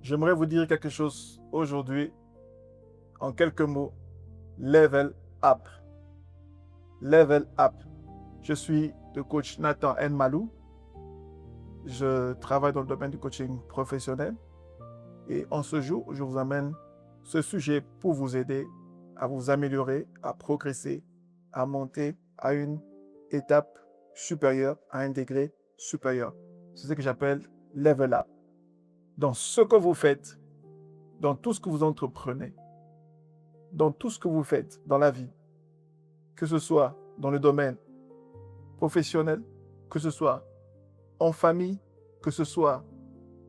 J'aimerais vous dire quelque chose aujourd'hui, en quelques mots. Level up. Level up. Je suis le coach Nathan Nmalou. Je travaille dans le domaine du coaching professionnel. Et en ce jour, je vous amène ce sujet pour vous aider à vous améliorer, à progresser, à monter à une étape supérieure, à un degré supérieur. C'est ce que j'appelle level up. Dans ce que vous faites, dans tout ce que vous entreprenez, dans tout ce que vous faites dans la vie, que ce soit dans le domaine professionnel, que ce soit en famille, que ce soit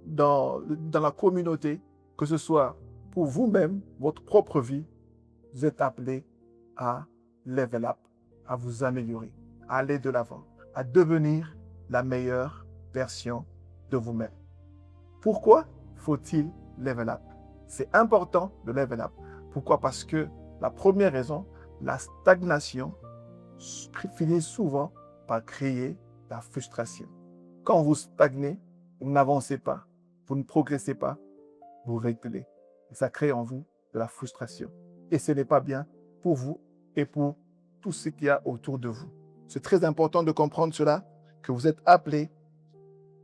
dans la communauté, que ce soit pour vous-même, votre propre vie, vous êtes appelé à level up, à vous améliorer, à aller de l'avant, à devenir la meilleure version de vous-même. Pourquoi faut-il level up? C'est important de level up. Pourquoi? Parce que la première raison, la stagnation finit souvent par créer la frustration. Quand vous stagnez, vous n'avancez pas, vous ne progressez pas, vous reculez. Et ça crée en vous de la frustration. Et ce n'est pas bien pour vous et pour tout ce qu'il y a autour de vous. C'est très important de comprendre cela, que vous êtes appelé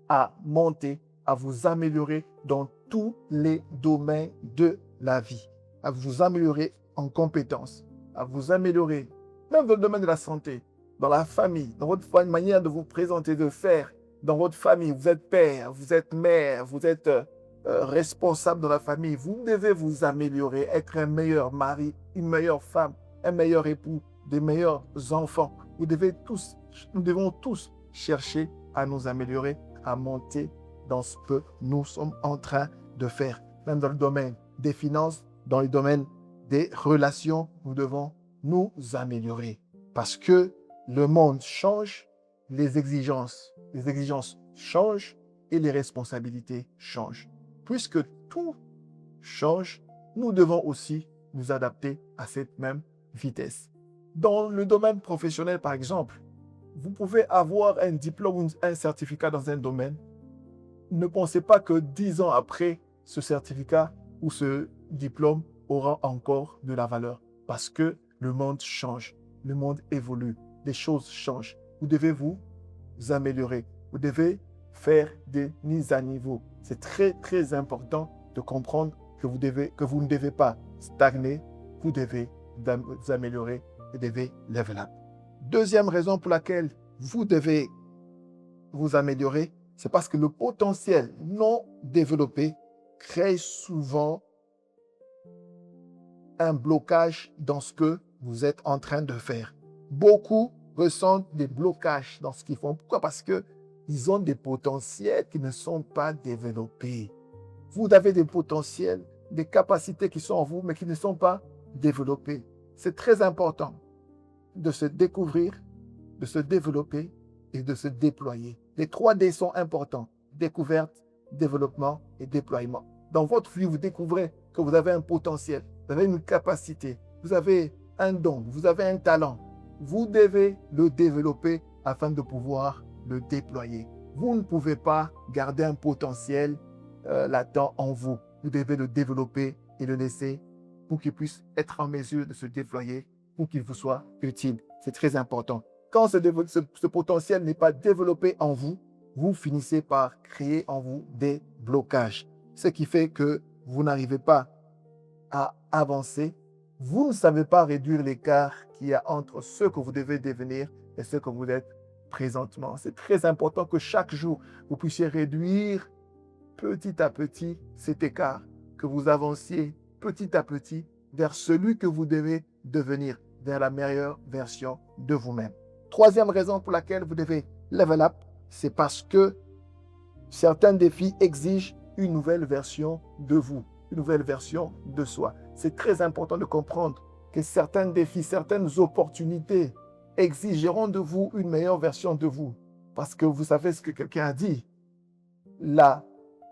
à monter, à vous améliorer dans tous les domaines de la vie, à vous améliorer en compétences, à vous améliorer même dans le domaine de la santé, dans la famille, dans votre manière de vous présenter, de faire. Dans votre famille, vous êtes père, vous êtes mère, vous êtes responsable de la famille. Vous devez vous améliorer, être un meilleur mari, une meilleure femme, un meilleur époux, des meilleurs enfants. Nous devons tous chercher à nous améliorer, à monter dans ce que nous sommes en train de faire. Même dans le domaine des finances, dans le domaine des relations, nous devons nous améliorer. Parce que le monde change, les exigences changent et les responsabilités changent. Puisque tout change, nous devons aussi nous adapter à cette même vitesse. Dans le domaine professionnel, par exemple, vous pouvez avoir un diplôme ou un certificat dans un domaine. Ne pensez pas que 10 ans après, ce certificat ou ce diplôme aura encore de la valeur. Parce que le monde change, le monde évolue, les choses changent. Vous devez vous améliorer. Vous devez faire des mises à niveau. C'est très, très important de comprendre que vous ne devez pas stagner. Vous devez vous améliorer. Vous devez level up. Deuxième raison pour laquelle vous devez vous améliorer, c'est parce que le potentiel non développé crée souvent un blocage dans ce que vous êtes en train de faire. Beaucoup ressentent des blocages dans ce qu'ils font. Pourquoi? Parce qu'ils ont des potentiels qui ne sont pas développés. Vous avez des potentiels, des capacités qui sont en vous, mais qui ne sont pas développées. C'est très important de se découvrir, de se développer et de se déployer. Les 3D sont importants. Découverte, développement et déploiement. Dans votre vie, vous découvrez que vous avez un potentiel, vous avez une capacité, vous avez un don, vous avez un talent. Vous devez le développer afin de pouvoir le déployer. Vous ne pouvez pas garder un potentiel latent en vous. Vous devez le développer et le laisser pour qu'il puisse être en mesure de se déployer, pour qu'il vous soit utile. C'est très important. Quand ce potentiel n'est pas développé en vous, vous finissez par créer en vous des blocages. Ce qui fait que vous n'arrivez pas à avancer. Vous ne savez pas réduire l'écart qu'il y a entre ce que vous devez devenir et ce que vous êtes présentement. C'est très important que chaque jour, vous puissiez réduire petit à petit cet écart, que vous avanciez petit à petit vers celui que vous devez devenir, vers la meilleure version de vous-même. Troisième raison pour laquelle vous devez level up, c'est parce que certains défis exigent une nouvelle version de vous, une nouvelle version de soi. C'est très important de comprendre que certains défis, certaines opportunités exigeront de vous une meilleure version de vous. Parce que vous savez ce que quelqu'un a dit.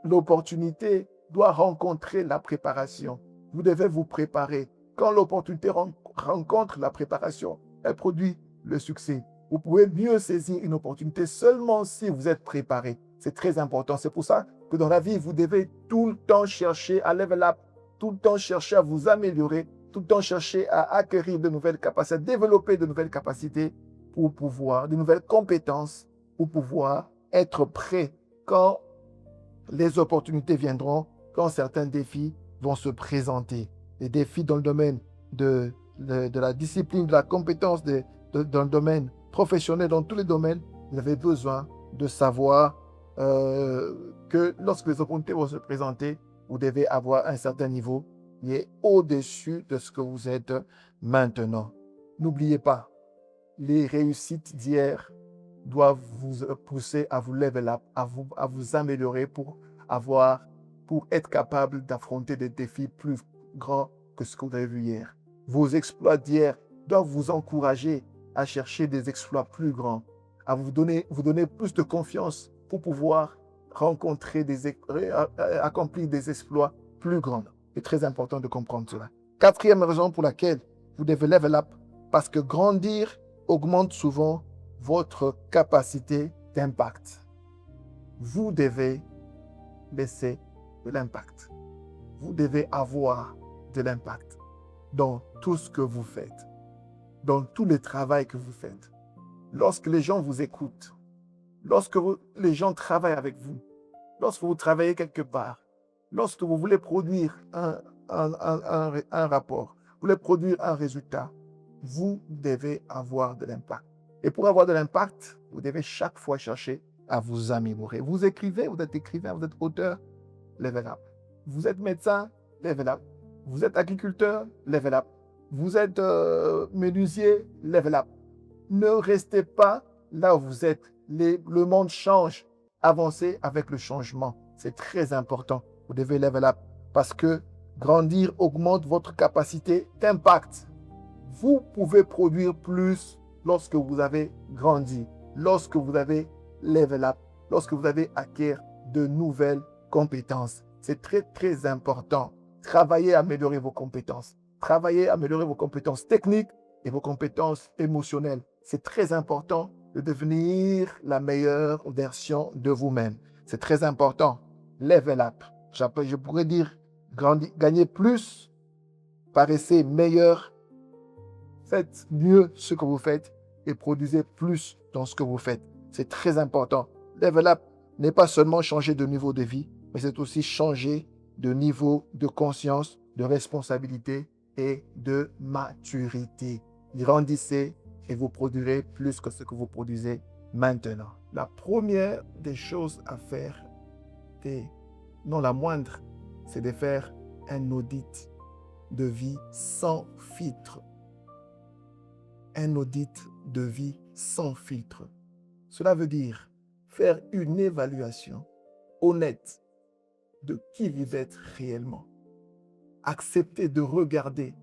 L'opportunité doit rencontrer la préparation. Vous devez vous préparer. Quand l'opportunité rencontre la préparation, elle produit le succès. Vous pouvez mieux saisir une opportunité seulement si vous êtes préparé. C'est très important. C'est pour ça que dans la vie, vous devez tout le temps chercher à level up, tout le temps chercher à vous améliorer, tout le temps chercher à acquérir de nouvelles capacités, à développer de nouvelles capacités pour pouvoir, de nouvelles compétences pour pouvoir être prêt quand les opportunités viendront, quand certains défis vont se présenter. Les défis dans le domaine de la discipline, de la compétence, dans le domaine professionnel, dans tous les domaines, vous avez besoin de savoir que lorsque les opportunités vont se présenter, vous devez avoir un certain niveau qui est au-dessus de ce que vous êtes maintenant. N'oubliez pas, les réussites d'hier doivent vous pousser à vous level up, à vous améliorer pour être capable d'affronter des défis plus grands que ce que vous avez vu hier. Vos exploits d'hier doivent vous encourager à chercher des exploits plus grands, à vous donner plus de confiance pour pouvoir accomplir des exploits plus grands. C'est très important de comprendre cela. Quatrième raison pour laquelle vous devez level up, parce que grandir augmente souvent votre capacité d'impact. Vous devez laisser de l'impact. Vous devez avoir de l'impact dans tout ce que vous faites, dans tout le travail que vous faites. Lorsque les gens vous écoutent, lorsque les gens travaillent avec vous, lorsque vous travaillez quelque part, lorsque vous voulez produire un rapport, vous voulez produire un résultat, vous devez avoir de l'impact. Et pour avoir de l'impact, vous devez chaque fois chercher à vous améliorer. Vous écrivez, vous êtes écrivain, vous êtes auteur, level up. Vous êtes médecin, level up. Vous êtes agriculteur, level up. Vous êtes menuisier, level up. Ne restez pas là où vous êtes. Le monde change. Avancez avec le changement. C'est très important. Vous devez level up parce que grandir augmente votre capacité d'impact. Vous pouvez produire plus lorsque vous avez grandi, lorsque vous avez level up, lorsque vous avez acquis de nouvelles compétences. C'est très, très important. Travaillez à améliorer vos compétences. Travaillez à améliorer vos compétences techniques et vos compétences émotionnelles. C'est très important de devenir la meilleure version de vous-même. C'est très important. Level up. Je pourrais dire gagner plus, paraissez meilleur. Faites mieux ce que vous faites et produisez plus dans ce que vous faites. C'est très important. Level up n'est pas seulement changer de niveau de vie, mais c'est aussi changer de niveau de conscience, de responsabilité et de maturité. Grandissez et vous produirez plus que ce que vous produisez maintenant. La première des choses à faire, et non la moindre, c'est de faire un audit de vie sans filtre. Un audit de vie sans filtre. Cela veut dire faire une évaluation honnête de qui vous êtes réellement. Acceptez de regarder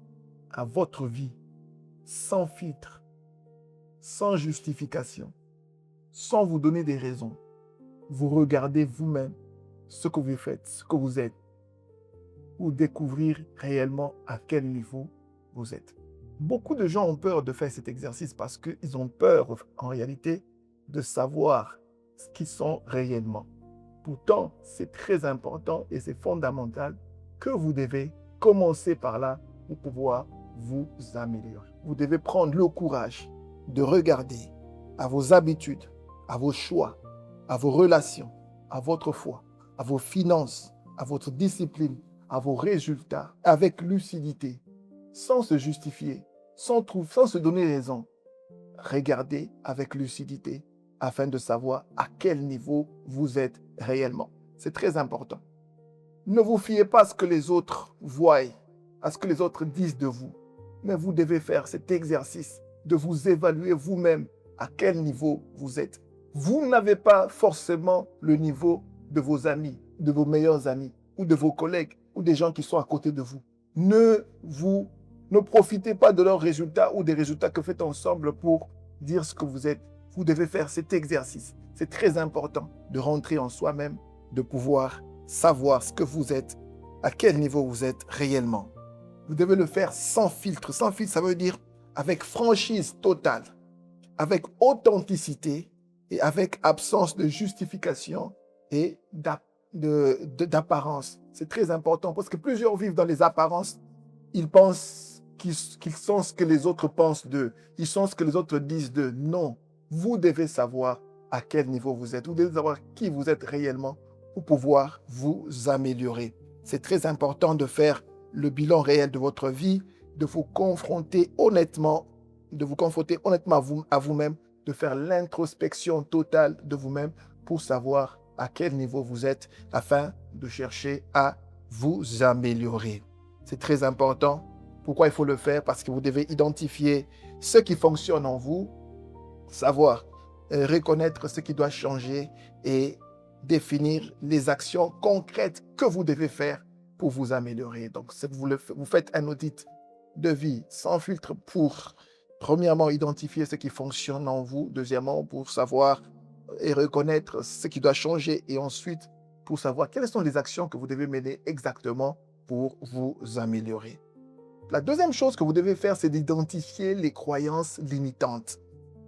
à votre vie sans filtre, sans justification, sans vous donner des raisons. Vous regardez vous-même ce que vous faites, ce que vous êtes, pour découvrir réellement à quel niveau vous êtes. Beaucoup de gens ont peur de faire cet exercice parce qu'ils ont peur, en réalité, de savoir ce qu'ils sont réellement. Pourtant, c'est très important et c'est fondamental que vous devez commencer par là pour pouvoir vous améliorer. Vous devez prendre le courage de regarder à vos habitudes, à vos choix, à vos relations, à votre foi, à vos finances, à votre discipline, à vos résultats, avec lucidité, sans se justifier, sans se donner raison. Regardez avec lucidité afin de savoir à quel niveau vous êtes réellement. C'est très important. Ne vous fiez pas à ce que les autres voient, à ce que les autres disent de vous. Mais vous devez faire cet exercice de vous évaluer vous-même à quel niveau vous êtes. Vous n'avez pas forcément le niveau de vos amis, de vos meilleurs amis, ou de vos collègues, ou des gens qui sont à côté de vous. Ne profitez pas de leurs résultats ou des résultats que vous faites ensemble pour dire ce que vous êtes. Vous devez faire cet exercice. C'est très important de rentrer en soi-même, de pouvoir savoir ce que vous êtes, à quel niveau vous êtes réellement. Vous devez le faire sans filtre. Sans filtre, ça veut dire avec franchise totale, avec authenticité et avec absence de justification et d'apparence. C'est très important parce que plusieurs vivent dans les apparences. Ils pensent qu'ils sont ce que les autres pensent d'eux. Ils sont ce que les autres disent d'eux. Non, vous devez savoir à quel niveau vous êtes. Vous devez savoir qui vous êtes réellement pour pouvoir vous améliorer. C'est très important de faire le bilan réel de votre vie, de vous confronter honnêtement, à vous-même, de faire l'introspection totale de vous-même pour savoir à quel niveau vous êtes afin de chercher à vous améliorer. C'est très important. Pourquoi il faut le faire? Parce que vous devez identifier ce qui fonctionne en vous, savoir reconnaître ce qui doit changer et définir les actions concrètes que vous devez faire pour vous améliorer. Donc, vous faites un audit de vie sans filtre pour, premièrement, identifier ce qui fonctionne en vous, deuxièmement, pour savoir et reconnaître ce qui doit changer et ensuite, pour savoir quelles sont les actions que vous devez mener exactement pour vous améliorer. La deuxième chose que vous devez faire, c'est d'identifier les croyances limitantes.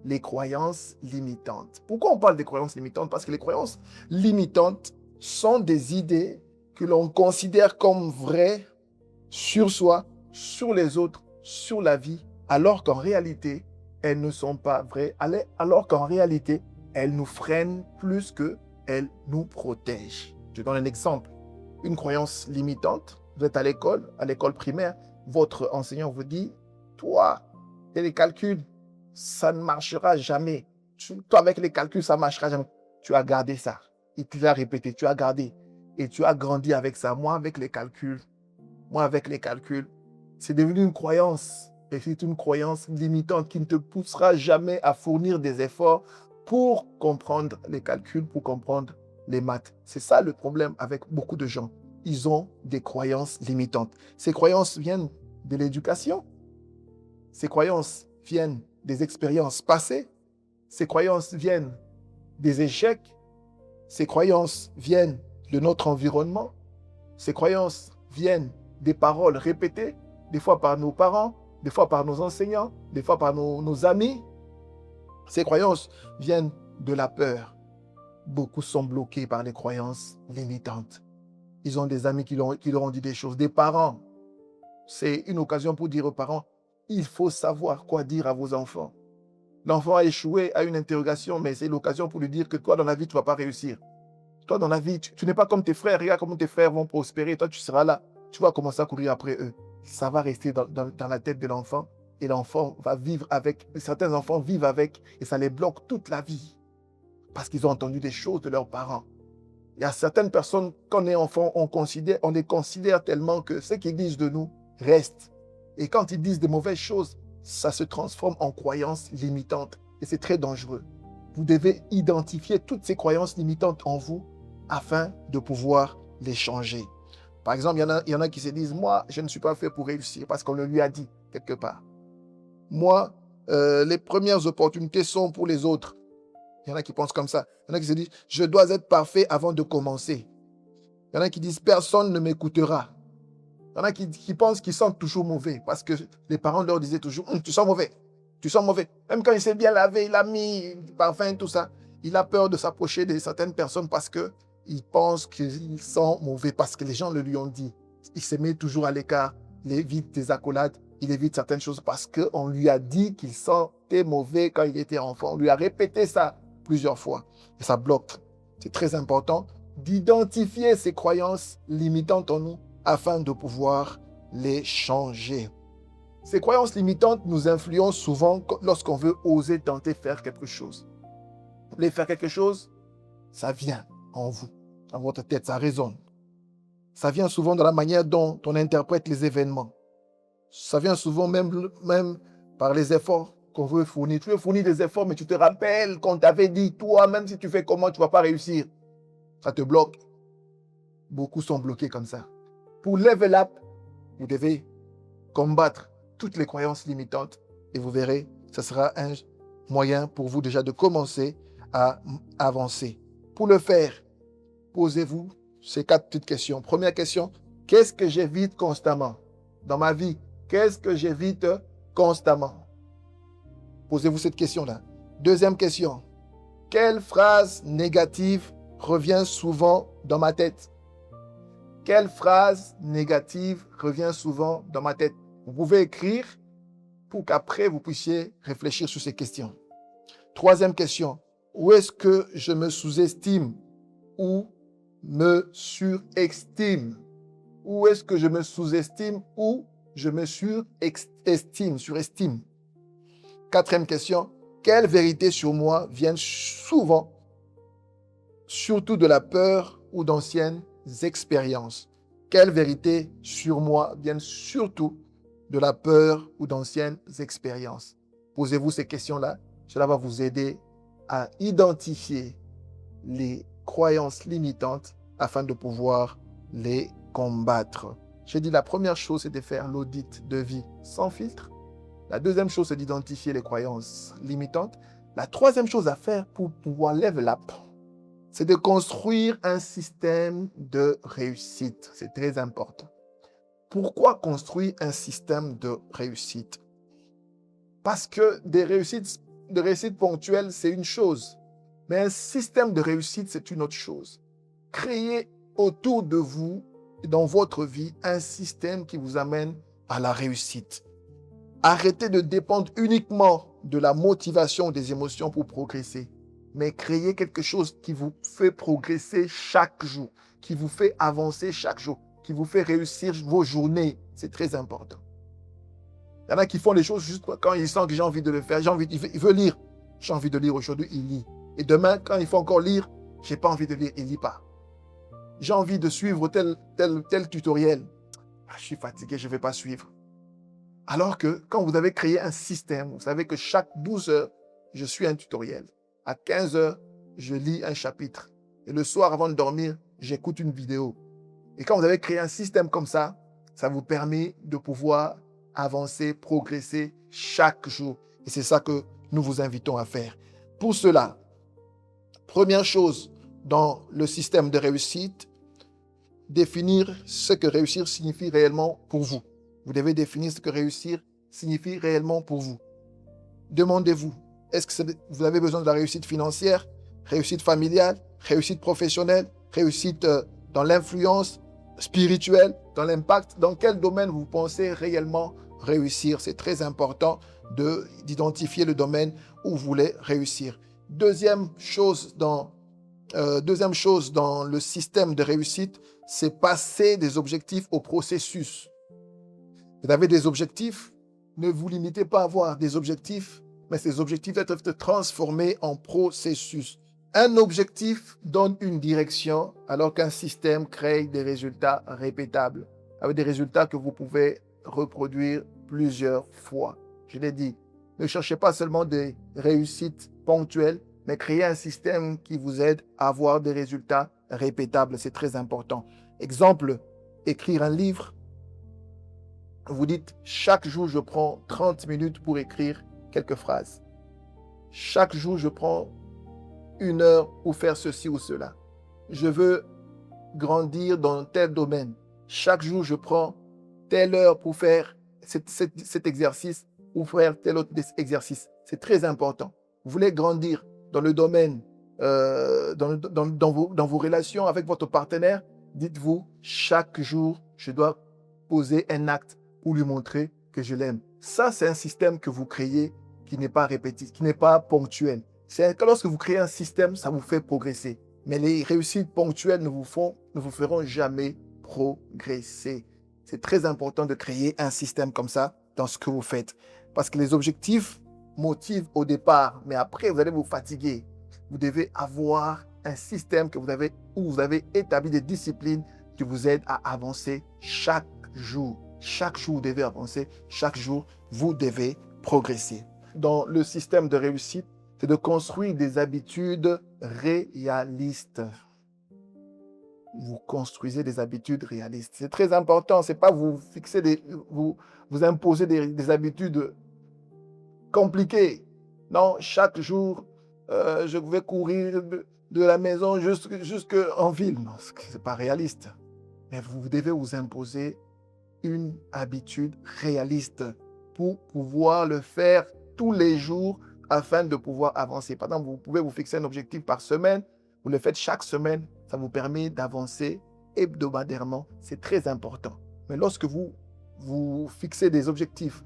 Les croyances limitantes. Pourquoi on parle des croyances limitantes? Parce que les croyances limitantes sont des idées que l'on considère comme vraies sur soi, sur les autres, sur la vie, alors qu'en réalité, elles ne sont pas vraies, alors qu'en réalité, elles nous freinent plus qu'elles nous protègent. Je donne un exemple. Une croyance limitante, vous êtes à l'école primaire, votre enseignant vous dit, toi, et les calculs, ça ne marchera jamais. Toi, avec les calculs, ça ne marchera jamais. Tu as gardé ça. Il te l'a répété, tu as gardé. Et tu as grandi avec ça. Moi, avec les calculs, c'est devenu une croyance. Et c'est une croyance limitante qui ne te poussera jamais à fournir des efforts pour comprendre les calculs, pour comprendre les maths. C'est ça le problème avec beaucoup de gens. Ils ont des croyances limitantes. Ces croyances viennent de l'éducation. Ces croyances viennent des expériences passées. Ces croyances viennent des échecs. Ces croyances viennent de notre environnement. Ces croyances viennent des paroles répétées, des fois par nos parents, des fois par nos enseignants, des fois par nos amis. Ces croyances viennent de la peur. Beaucoup sont bloqués par les croyances limitantes. Ils ont des amis qui leur ont dit des choses. Des parents, c'est une occasion pour dire aux parents, il faut savoir quoi dire à vos enfants. L'enfant a échoué à une interrogation, mais c'est l'occasion pour lui dire que toi, dans la vie, tu ne vas pas réussir. Toi, dans la vie, tu n'es pas comme tes frères. Regarde comment tes frères vont prospérer. Toi, tu seras là. Tu vas commencer à courir après eux. Ça va rester dans la tête de l'enfant. Et l'enfant va vivre avec. Certains enfants vivent avec et ça les bloque toute la vie. Parce qu'ils ont entendu des choses de leurs parents. Il y a certaines personnes, quand on est enfant, on les considère tellement que ce qu'ils disent de nous reste. Et quand ils disent de mauvaises choses, ça se transforme en croyances limitantes. Et c'est très dangereux. Vous devez identifier toutes ces croyances limitantes en vous afin de pouvoir les changer. Par exemple, il y en a qui se disent, moi, je ne suis pas fait pour réussir parce qu'on le lui a dit quelque part. Moi, les premières opportunités sont pour les autres. Il y en a qui pensent comme ça. Il y en a qui se disent, je dois être parfait avant de commencer. Il y en a qui disent, personne ne m'écoutera. Il y en a qui pensent qu'ils sont toujours mauvais parce que les parents leur disaient toujours, tu sens mauvais, tu sens mauvais. Même quand il s'est bien lavé, il a mis du parfum, tout ça, il a peur de s'approcher de certaines personnes parce qu'il pense qu'ils sont mauvais, parce que les gens le lui ont dit. Il se met toujours à l'écart, il évite des accolades, il évite certaines choses parce qu'on lui a dit qu'il sentait mauvais quand il était enfant. On lui a répété ça plusieurs fois et ça bloque. C'est très important d'identifier ces croyances limitantes en nous afin de pouvoir les changer. Ces croyances limitantes nous influencent souvent lorsqu'on veut oser tenter faire quelque chose. Vous voulez faire quelque chose, ça vient en vous, dans votre tête, ça résonne. Ça vient souvent dans la manière dont on interprète les événements. Ça vient souvent même par les efforts qu'on veut fournir. Tu veux fournir des efforts, mais tu te rappelles qu'on t'avait dit, toi, même si tu fais comment, tu ne vas pas réussir. Ça te bloque. Beaucoup sont bloqués comme ça. Pour level up, vous devez combattre toutes les croyances limitantes et vous verrez, ce sera un moyen pour vous déjà de commencer à avancer. Pour le faire, posez-vous ces 4 petites questions. Première question, qu'est-ce que j'évite constamment dans ma vie? Qu'est-ce que j'évite constamment? Posez-vous cette question-là. Deuxième question, quelle phrase négative revient souvent dans ma tête? Quelle phrase négative revient souvent dans ma tête? Vous pouvez écrire pour qu'après vous puissiez réfléchir sur ces questions. Troisième question, où est-ce que je me sous-estime ou me surestime? Où est-ce que je me sous-estime ou je me surestime? Quatrième question, quelles vérités sur moi viennent souvent, surtout de la peur ou d'anciennes expériences? Quelles vérités sur moi viennent surtout de la peur ou d'anciennes expériences? Posez-vous ces questions-là. Cela va vous aider à identifier les croyances limitantes afin de pouvoir les combattre. J'ai dit la première chose, c'est de faire l'audit de vie sans filtre. La deuxième chose, c'est d'identifier les croyances limitantes. La troisième chose à faire pour pouvoir level up, c'est de construire un système de réussite. C'est très important. Pourquoi construire un système de réussite? Parce que des réussites ponctuelles, c'est une chose. Mais un système de réussite, c'est une autre chose. Créez autour de vous, dans votre vie, un système qui vous amène à la réussite. Arrêtez de dépendre uniquement de la motivation des émotions pour progresser, mais créez quelque chose qui vous fait progresser chaque jour, qui vous fait avancer chaque jour, qui vous fait réussir vos journées. C'est très important. Il y en a qui font les choses juste quand ils sentent que j'ai envie de le faire. Il veut lire. J'ai envie de lire aujourd'hui, il lit. Et demain, quand il faut encore lire, je n'ai pas envie de lire, il ne lit pas. J'ai envie de suivre tel tutoriel. Je suis fatigué, je ne vais pas suivre. Alors que quand vous avez créé un système, vous savez que chaque 12 heures, je suis un tutoriel. À 15 heures, je lis un chapitre. Et le soir, avant de dormir, j'écoute une vidéo. Et quand vous avez créé un système comme ça vous permet de pouvoir avancer, progresser chaque jour. Et c'est ça que nous vous invitons à faire. Pour cela, première chose dans le système de réussite, définir ce que réussir signifie réellement pour vous. Vous devez définir ce que réussir signifie réellement pour vous. Demandez-vous, est-ce que vous avez besoin de la réussite financière, réussite familiale, réussite professionnelle, réussite dans l'influence spirituelle, dans l'impact? Dans quel domaine vous pensez réellement réussir? C'est très important d'identifier le domaine où vous voulez réussir. Deuxième chose dans le système de réussite, c'est passer des objectifs au processus. Vous avez des objectifs, ne vous limitez pas à avoir des objectifs, mais ces objectifs doivent être transformés en processus. Un objectif donne une direction, alors qu'un système crée des résultats répétables, avec des résultats que vous pouvez reproduire plusieurs fois. Je l'ai dit, ne cherchez pas seulement des réussites ponctuelles, mais créez un système qui vous aide à avoir des résultats répétables. C'est très important. Exemple, écrire un livre. Vous dites, chaque jour, je prends 30 minutes pour écrire quelques phrases. Chaque jour, je prends 1 heure pour faire ceci ou cela. Je veux grandir dans tel domaine. Chaque jour, je prends telle heure pour faire cet exercice ou faire tel autre exercice. C'est très important. Vous voulez grandir dans le domaine, dans vos relations avec votre partenaire, dites-vous, chaque jour, je dois poser un acte pour lui montrer que je l'aime. Ça, c'est un système que vous créez qui n'est pas répétitif, qui n'est pas ponctuel. C'est que lorsque vous créez un système, ça vous fait progresser. Mais les réussites ponctuelles ne vous feront jamais progresser. C'est très important de créer un système comme ça dans ce que vous faites. Parce que les objectifs motivent au départ, mais après, vous allez vous fatiguer. Vous devez avoir un système où vous avez établi des disciplines qui vous aident à avancer chaque jour. Chaque jour, vous devez avancer. Chaque jour, vous devez progresser. Dans le système de réussite, c'est de construire des habitudes réalistes. Vous construisez des habitudes réalistes. C'est très important. Ce n'est pas vous fixer vous imposer des habitudes compliquées. Non, chaque jour, je vais courir de la maison jusqu'en ville. Non, ce n'est pas réaliste. Mais vous devez vous imposer une habitude réaliste pour pouvoir le faire tous les jours afin de pouvoir avancer. Par exemple, vous pouvez vous fixer un objectif par semaine Vous le faites chaque semaine, ça vous permet d'avancer hebdomadairement. C'est très important. Mais lorsque vous fixez des objectifs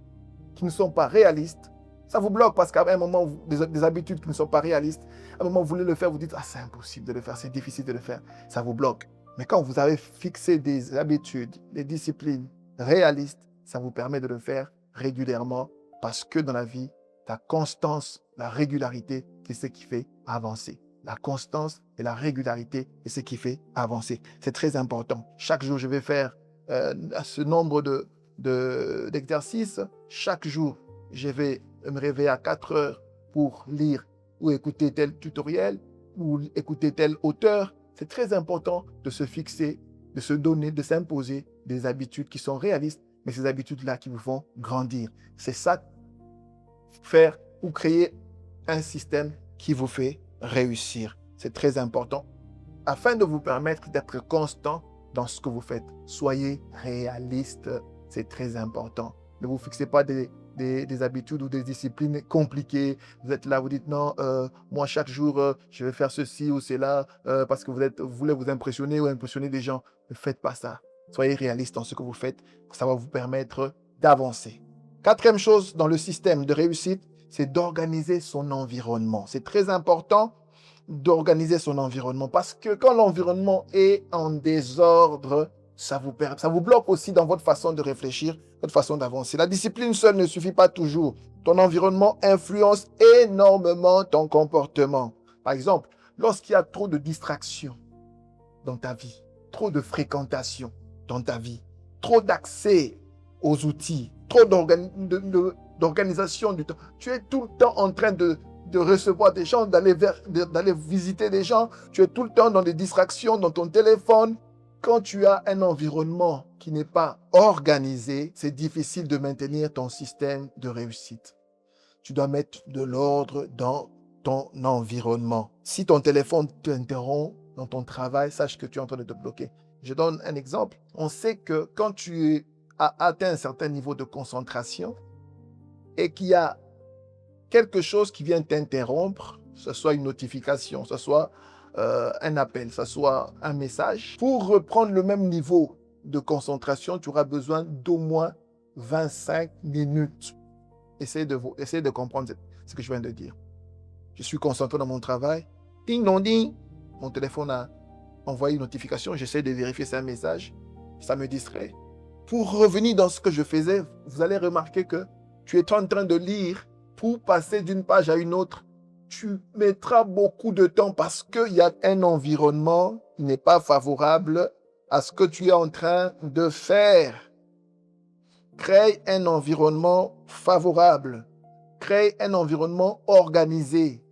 qui ne sont pas réalistes, ça vous bloque parce qu'à un moment, des habitudes qui ne sont pas réalistes, à un moment, vous voulez le faire, vous dites, ah, c'est impossible de le faire, c'est difficile de le faire. Ça vous bloque. Mais quand vous avez fixé des habitudes, des disciplines réalistes, ça vous permet de le faire régulièrement parce que dans la vie, la constance, la régularité, c'est ce qui fait avancer. La constance et la régularité, c'est ce qui fait avancer. C'est très important. Chaque jour, je vais faire ce nombre d'exercices. Chaque jour, je vais me réveiller à 4 heures pour lire ou écouter tel tutoriel ou écouter tel auteur. C'est très important de se fixer, de se donner, de s'imposer des habitudes qui sont réalistes, mais ces habitudes-là qui vous font grandir. C'est ça, faire ou créer un système qui vous fait réussir. C'est très important afin de vous permettre d'être constant dans ce que vous faites. Soyez réaliste, c'est très important. Ne vous fixez pas des habitudes ou des disciplines compliquées. Vous êtes là, vous dites non, moi chaque jour, je vais faire ceci ou cela parce que vous voulez vous impressionner ou impressionner des gens. Ne faites pas ça. Soyez réaliste dans ce que vous faites. Ça va vous permettre d'avancer. Quatrième chose dans le système de réussite, c'est d'organiser son environnement. C'est très important d'organiser son environnement parce que quand l'environnement est en désordre, ça vous bloque aussi dans votre façon de réfléchir, votre façon d'avancer. La discipline seule ne suffit pas toujours. Ton environnement influence énormément ton comportement. Par exemple, lorsqu'il y a trop de distractions dans ta vie, trop de fréquentation dans ta vie, trop d'accès aux outils, trop d'organisation du temps, tu es tout le temps en train de recevoir des gens, d'aller visiter des gens, tu es tout le temps dans des distractions, dans ton téléphone. Quand tu as un environnement qui n'est pas organisé, c'est difficile de maintenir ton système de réussite. Tu dois mettre de l'ordre dans ton environnement. Si ton téléphone t'interrompt dans ton travail, sache que tu es en train de te bloquer. Je donne un exemple. On sait que quand tu as atteint un certain niveau de concentration et qu'il y a quelque chose qui vient t'interrompre, que ce soit une notification, que ce soit un appel, que ce soit un message, pour reprendre le même niveau de concentration, tu auras besoin d'au moins 25 minutes. Essayez de comprendre ce que je viens de dire. Je suis concentré dans mon travail. Ding dong ding. Mon téléphone a envoyé une notification. J'essaie de vérifier si c'est un message. Ça me distrait. Pour revenir dans ce que je faisais, vous allez remarquer que tu es en train de lire. Pour passer d'une page à une autre, tu mettras beaucoup de temps parce qu'il y a un environnement qui n'est pas favorable à ce que tu es en train de faire. Crée un environnement favorable. Crée un environnement organisé.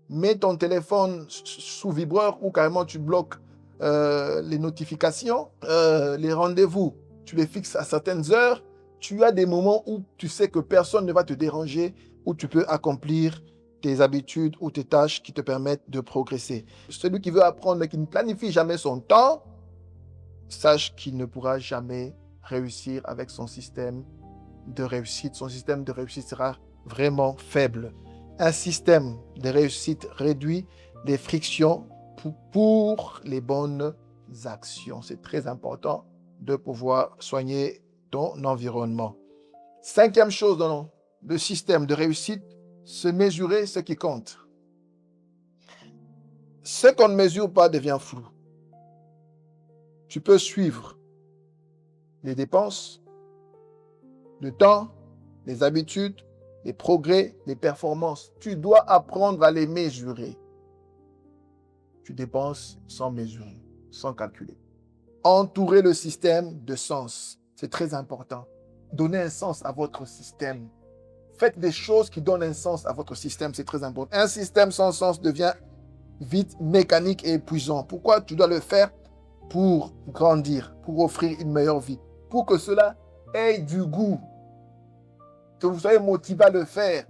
Mets ton téléphone sous vibreur ou carrément tu bloques les notifications, les rendez-vous. Tu les fixes à certaines heures. Tu as des moments où tu sais que personne ne va te déranger, où tu peux accomplir tes habitudes ou tes tâches qui te permettent de progresser. Celui qui veut apprendre mais qui ne planifie jamais son temps, sache qu'il ne pourra jamais réussir avec son système de réussite. Son système de réussite sera vraiment faible. Un système de réussite réduit les frictions pour les bonnes actions. C'est très important de pouvoir soigner ton environnement. Cinquième chose dans le système de réussite, se mesurer ce qui compte. Ce qu'on ne mesure pas devient flou. Tu peux suivre les dépenses, le temps, les habitudes, les progrès, les performances. Tu dois apprendre à les mesurer. Tu dépenses sans mesurer, sans calculer. Entourer le système de sens. C'est très important. Donnez un sens à votre système. Faites des choses qui donnent un sens à votre système, c'est très important. Un système sans sens devient vite mécanique et épuisant. Pourquoi tu dois le faire? Pour grandir, pour offrir une meilleure vie, pour que cela ait du goût, que vous soyez motivé à le faire.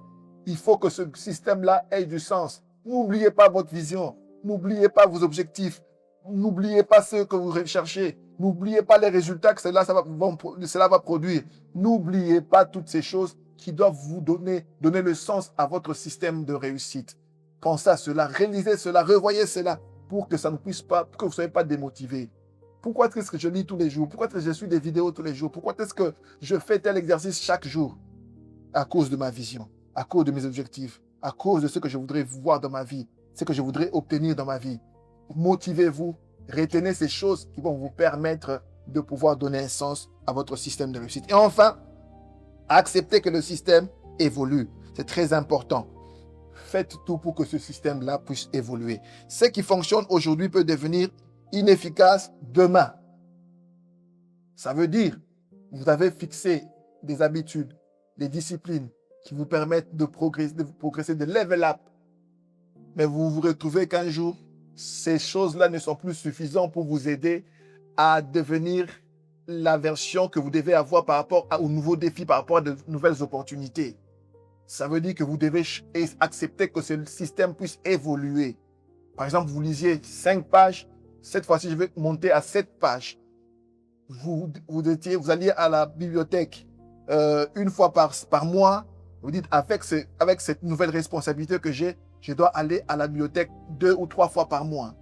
Il faut que ce système-là ait du sens. N'oubliez pas votre vision, n'oubliez pas vos objectifs, n'oubliez pas ce que vous recherchez, n'oubliez pas les résultats que cela va produire. N'oubliez pas toutes ces choses qui doivent vous donner le sens à votre système de réussite. Pensez à cela, réalisez cela, revoyez cela pour que ça ne puisse pas, pour que vous ne soyez pas démotivé. Pourquoi est-ce que je lis tous les jours? Pourquoi est-ce que je suis des vidéos tous les jours? Pourquoi est-ce que je fais tel exercice chaque jour? À cause de ma vision, à cause de mes objectifs, à cause de ce que je voudrais voir dans ma vie, ce que je voudrais obtenir dans ma vie. Motivez-vous, retenez ces choses qui vont vous permettre de pouvoir donner un sens à votre système de réussite. Et enfin, acceptez que le système évolue. C'est très important. Faites tout pour que ce système-là puisse évoluer. Ce qui fonctionne aujourd'hui peut devenir inefficace demain. Ça veut dire, vous avez fixé des habitudes, des disciplines qui vous permettent de progresser, de level up. Mais vous vous retrouvez qu'un jour, ces choses-là ne sont plus suffisantes pour vous aider à devenir la version que vous devez avoir par rapport aux nouveaux défis, par rapport à de nouvelles opportunités. Ça veut dire que vous devez accepter que ce système puisse évoluer. Par exemple, vous lisiez 5 pages, cette fois-ci, je vais monter à 7 pages. Vous alliez à la bibliothèque une fois par mois. Vous dites, avec cette nouvelle responsabilité que j'ai, je dois aller à la bibliothèque 2 ou 3 fois par mois.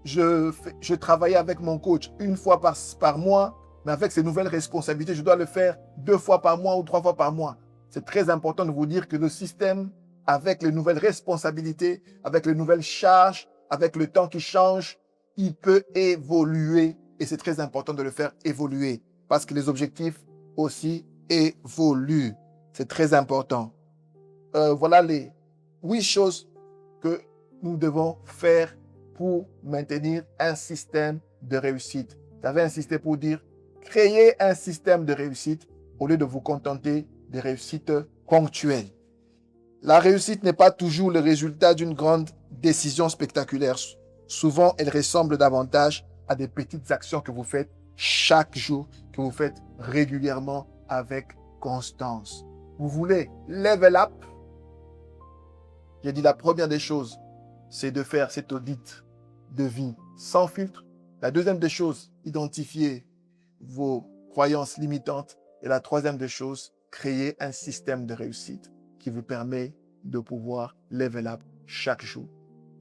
Je travaillais avec mon coach une fois par mois, mais avec ces nouvelles responsabilités, je dois le faire 2 fois par mois ou 3 fois par mois. C'est très important de vous dire que le système, avec les nouvelles responsabilités, avec les nouvelles charges, avec le temps qui change, il peut évoluer. Et c'est très important de le faire évoluer parce que les objectifs aussi évoluent. C'est très important. Voilà les 8 choses que nous devons faire pour maintenir un système de réussite. J'avais insisté pour dire, créez un système de réussite au lieu de vous contenter des réussites ponctuelles. La réussite n'est pas toujours le résultat d'une grande décision spectaculaire. Souvent, elle ressemble davantage à des petites actions que vous faites chaque jour, que vous faites régulièrement avec constance. Vous voulez level up? J'ai dit la première des choses, c'est de faire cet audit de vie sans filtre. La deuxième des choses, identifier vos croyances limitantes. Et la troisième des choses, créer un système de réussite qui vous permet de pouvoir level up chaque jour.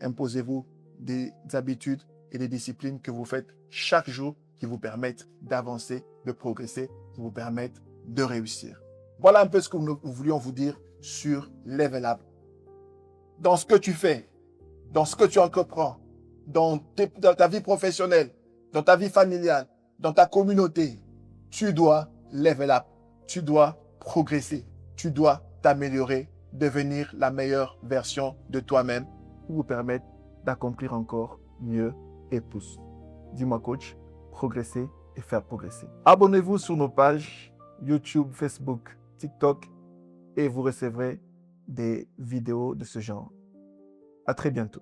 Imposez-vous des habitudes et des disciplines que vous faites chaque jour qui vous permettent d'avancer, de progresser, qui vous permettent de réussir. Voilà un peu ce que nous voulions vous dire sur Level Up. Dans ce que tu fais, dans ce que tu entreprends, dans ta vie professionnelle, dans ta vie familiale, dans ta communauté, tu dois level up, tu dois progresser, tu dois t'améliorer, devenir la meilleure version de toi-même pour vous permettre d'accomplir encore mieux et plus. Dis-moi coach, progresser et faire progresser. Abonnez-vous sur nos pages YouTube, Facebook, TikTok et vous recevrez des vidéos de ce genre. À très bientôt.